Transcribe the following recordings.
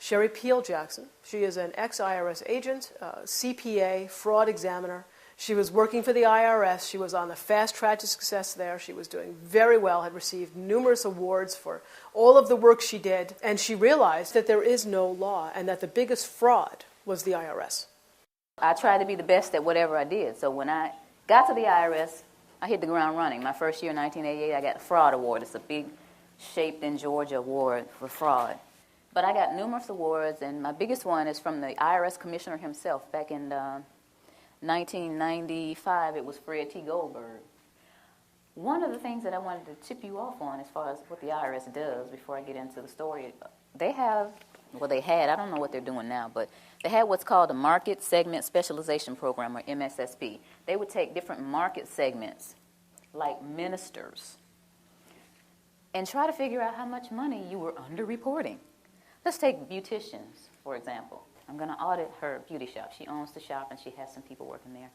Sherry Peel Jackson. She is an ex-IRS agent, CPA, fraud examiner. She was working for the IRS. She was on the fast track to success there. She was doing very well, had received numerous awards for all of the work she did. And she realized that there is no law and that the biggest fraud was the IRS. I tried to be the best at whatever I did. So when I got to the IRS, I hit the ground running. My first year in 1988, I got the Fraud Award. It's a big Shaped in Georgia award for fraud. But I got numerous awards, and my biggest one is from the IRS commissioner himself. Back in 1995, it was Fred T. Goldberg. One of the things that I wanted to tip you off on as far as what the IRS does before I get into the story, they had, I don't know what they're doing now, but they had what's called a Market Segment Specialization Program, or MSSP. They would take different market segments, like ministers, and try to figure out how much money you were underreporting. Let's take beauticians, for example. I'm going to audit her beauty shop. She owns the shop, and she has some people working there.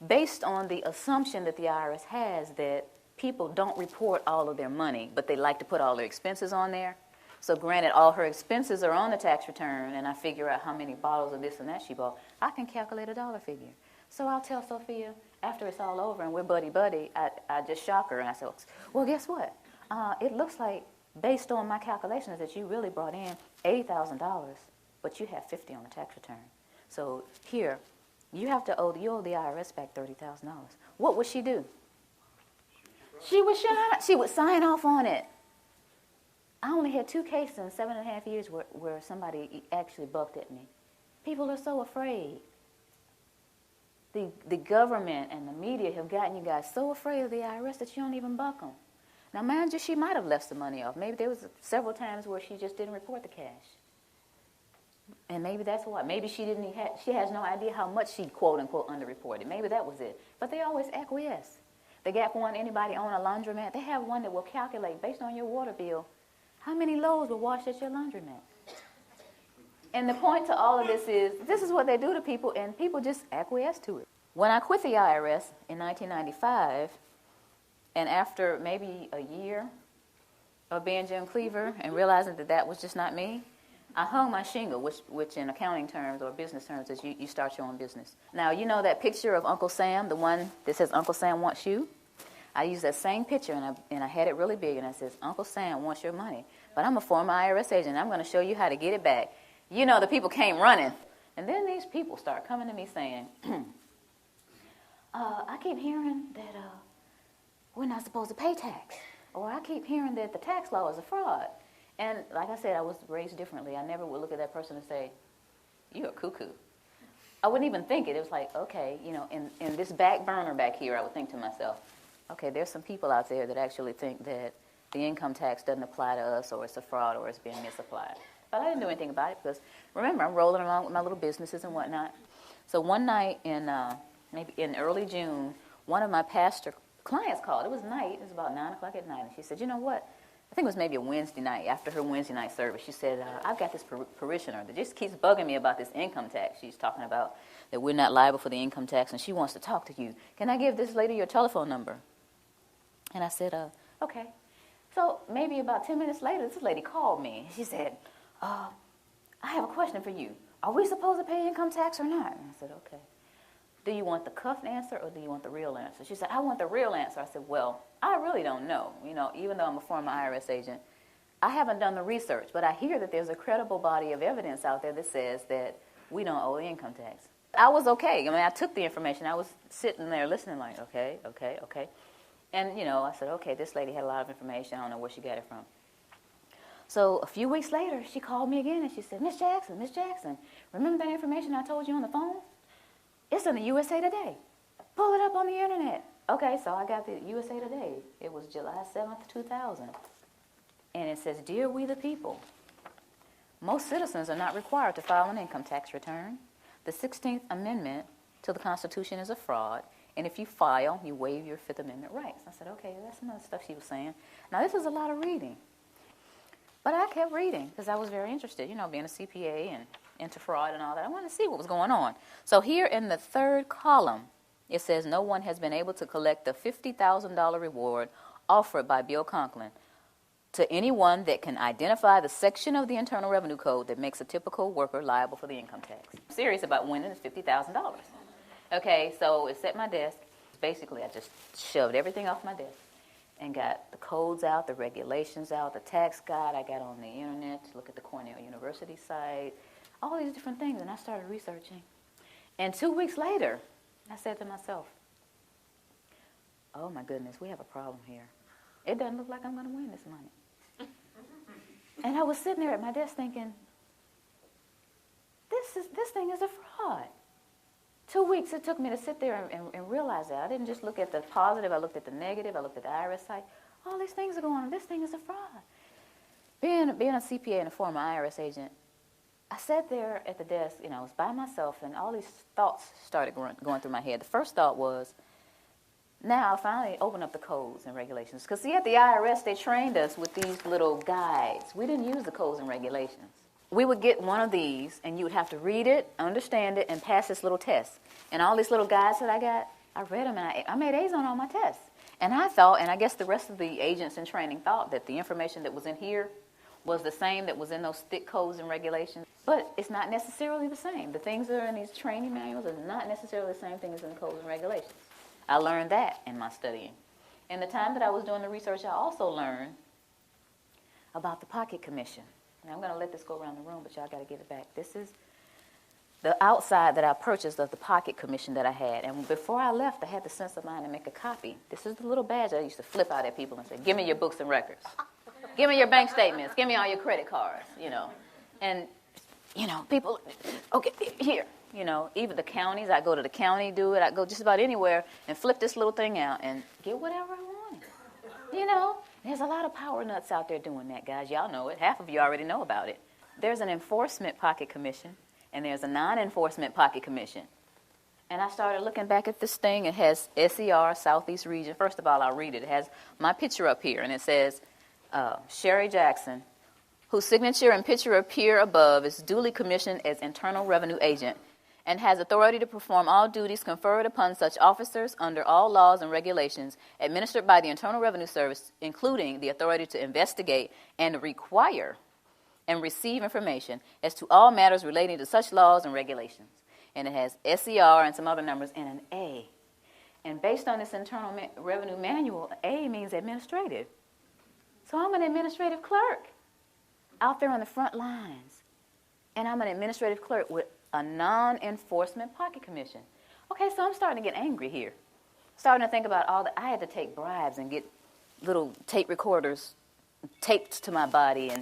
Based on the assumption that the IRS has that people don't report all of their money, but they like to put all their expenses on there. So granted, all her expenses are on the tax return, and I figure out how many bottles of this and that she bought, I can calculate a dollar figure. So I'll tell Sophia, after it's all over and we're buddy-buddy, I just shock her, and I say, well, guess what? It looks like, based on my calculations, that you really brought in $80,000, but you have $50 on the tax return. So here, you owe the IRS back $30,000. What would she do? She would sign off on it. I only had 2 cases in 7.5 years where somebody actually bucked at me. People are so afraid. The government and the media have gotten you guys so afraid of the IRS that you don't even buck them. Now, mind you, she might have left some money off. Maybe there was several times where she just didn't report the cash. And maybe that's why. Maybe she has no idea how much she, quote-unquote, underreported. Maybe that was it. But they always acquiesce. They got one, anybody own a laundromat, they have one that will calculate, based on your water bill, how many loads were washed at your laundromat. And the point to all of this is what they do to people, and people just acquiesce to it. When I quit the IRS in 1995, and after maybe a year of being Jim Cleaver and realizing that that was just not me, I hung my shingle, which in accounting terms or business terms is you start your own business. Now, you know that picture of Uncle Sam, the one that says Uncle Sam wants you? I used that same picture, and I had it really big, and I says, Uncle Sam wants your money, but I'm a former IRS agent. I'm going to show you how to get it back. You know, the people came running. And then these people start coming to me saying, I keep hearing that we're not supposed to pay tax. Or I keep hearing that the tax law is a fraud. And like I said, I was raised differently. I never would look at that person and say, you're a cuckoo. I wouldn't even think it. It was like, okay, you know, in this back burner back here, I would think to myself, okay, there's some people out there that actually think that the income tax doesn't apply to us, or it's a fraud, or it's being misapplied. But I didn't do anything about it because, remember, I'm rolling along with my little businesses and whatnot. So one night maybe in early June, one of my pastor clients called. It was night. It was about 9 o'clock at night. And she said, you know what? I think it was maybe a Wednesday night, after her Wednesday night service. She said, I've got this parishioner that just keeps bugging me about this income tax. She's talking about that we're not liable for the income tax, and she wants to talk to you. Can I give this lady your telephone number? And I said, okay. So maybe about 10 minutes later, this lady called me. She said, I have a question for you. Are we supposed to pay income tax or not? And I said, okay. Do you want the cuffed answer or do you want the real answer? She said, I want the real answer. I said, well, I really don't know. You know, even though I'm a former IRS agent, I haven't done the research, but I hear that there's a credible body of evidence out there that says that we don't owe the income tax. I was okay. I mean, I took the information. I was sitting there listening like, okay. And, you know, I said, okay, this lady had a lot of information. I don't know where she got it from. So a few weeks later, she called me again, and she said, Miss Jackson, remember that information I told you on the phone? It's in the USA Today. Pull it up on the internet. Okay, so I got the USA Today. It was July 7th, 2000. And it says, Dear we the people, most citizens are not required to file an income tax return. The 16th Amendment to the Constitution is a fraud. And if you file, you waive your Fifth Amendment rights. I said, okay, that's some other stuff she was saying. Now, this is a lot of reading. But I kept reading because I was very interested, you know, being a CPA and into fraud and all that. I wanted to see what was going on. So here in the third column, it says, no one has been able to collect the $50,000 reward offered by Bill Conklin. to anyone that can identify the section of the Internal Revenue Code that makes a typical worker liable for the income tax. I'm serious about winning. It's $50,000. Okay, so it's at my desk. Basically, I just shoved everything off my desk and got the codes out, the regulations out, the tax guide. I got on the internet to look at the Cornell University site, all these different things, and I started researching. And 2 weeks later, I said to myself, oh my goodness, we have a problem here. It doesn't look like I'm going to win this money. And I was sitting there at my desk thinking, this thing is a fraud. 2 weeks it took me to sit there and realize that. I didn't just look at the positive, I looked at the negative, I looked at the IRS site. All these things are going on. This thing is a fraud. Being a CPA and a former IRS agent, I sat there at the desk, I was by myself, and all these thoughts started going through my head. The first thought was, now I finally open up the codes and regulations. Because see, at the IRS, they trained us with these little guides. We didn't use the codes and regulations. We would get one of these, and you would have to read it, understand it, and pass this little test. And all these little guides that I got, I read them, and I made A's on all my tests. And I thought, and I guess the rest of the agents in training thought, that the information that was in here was the same that was in those thick codes and regulations. But it's not necessarily the same. The things that are in these training manuals are not necessarily the same thing as in the codes and regulations. I learned that in my studying. In the time that I was doing the research, I also learned about the pocket commission. Now, I'm going to let this go around the room, but y'all got to give it back. This is the outside that I purchased of the pocket commission that I had. And before I left, I had the sense of mind to make a copy. This is the little badge I used to flip out at people and say, give me your books and records. Give me your bank statements. Give me all your credit cards, And, people, okay, here. Even the counties, I go to the county, do it. I go just about anywhere and flip this little thing out and get whatever I wanted. There's a lot of power nuts out there doing that, guys. Y'all know it. Half of you already know about it. There's an enforcement pocket commission, and there's a non-enforcement pocket commission. And I started looking back at this thing. It has SER, Southeast Region. First of all, I'll read it. It has my picture up here, and it says, Sherry Jackson, whose signature and picture appear above, is duly commissioned as Internal Revenue Agent and has authority to perform all duties conferred upon such officers under all laws and regulations administered by the Internal Revenue Service, including the authority to investigate and require and receive information as to all matters relating to such laws and regulations. And it has SER and some other numbers and an A. And based on this Internal Revenue Manual, A means administrative. So I'm an administrative clerk out there on the front lines. And I'm an administrative clerk with a non-enforcement pocket commission. Okay, so I'm starting to get angry here. Starting to think about I had to take bribes and get little tape recorders taped to my body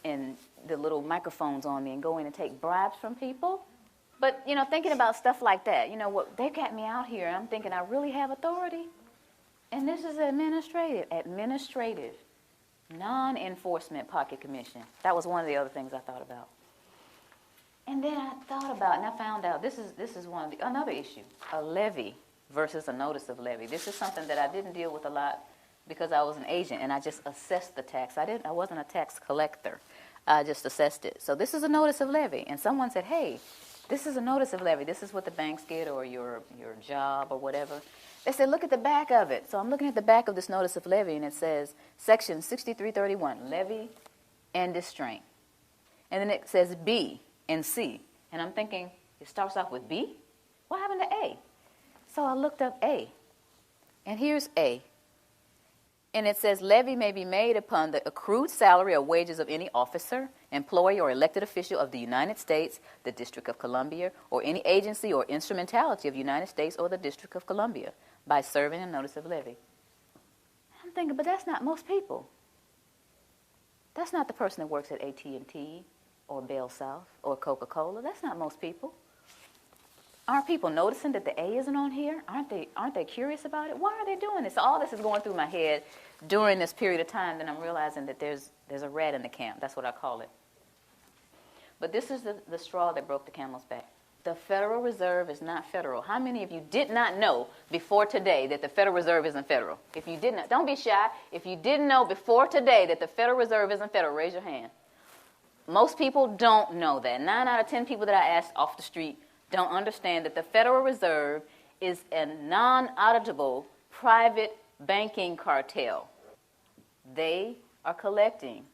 and the little microphones on me and go in and take bribes from people. But, thinking about stuff like that, what they got me out here, I'm thinking I really have authority. And this is administrative, non-enforcement pocket commission. That was one of the other things I thought about. And then I thought about, and I found out this is another issue, a levy versus a notice of levy. This is something that I didn't deal with a lot because I was an agent and I just assessed the tax. I wasn't a tax collector. I just assessed it. So this is a notice of levy. And someone said, hey, this is a notice of levy. This is what the banks get or your job or whatever. They said, look at the back of it. So I'm looking at the back of this notice of levy, and it says, Section 6331, levy and distraint. And then it says B and C. And I'm thinking, it starts off with B? What happened to A? So I looked up A. And here's A. And it says, levy may be made upon the accrued salary or wages of any officer, employee, or elected official of the United States, the District of Columbia, or any agency or instrumentality of the United States or the District of Columbia by serving a notice of levy. I'm thinking, but that's not most people. That's not the person that works at AT&T or Bell South or Coca-Cola. That's not most people. Aren't people noticing that the A isn't on here? Aren't they curious about it? Why are they doing this? So all this is going through my head during this period of time, then I'm realizing that there's a rat in the camp. That's what I call it. But this is the straw that broke the camel's back. The Federal Reserve is not federal. How many of you did not know before today that the Federal Reserve isn't federal? If you did not, don't be shy. If you didn't know before today that the Federal Reserve isn't federal, raise your hand. Most people don't know that. 9 out of 10 people that I asked off the street don't understand that the Federal Reserve is a non-auditable private banking cartel. They are collecting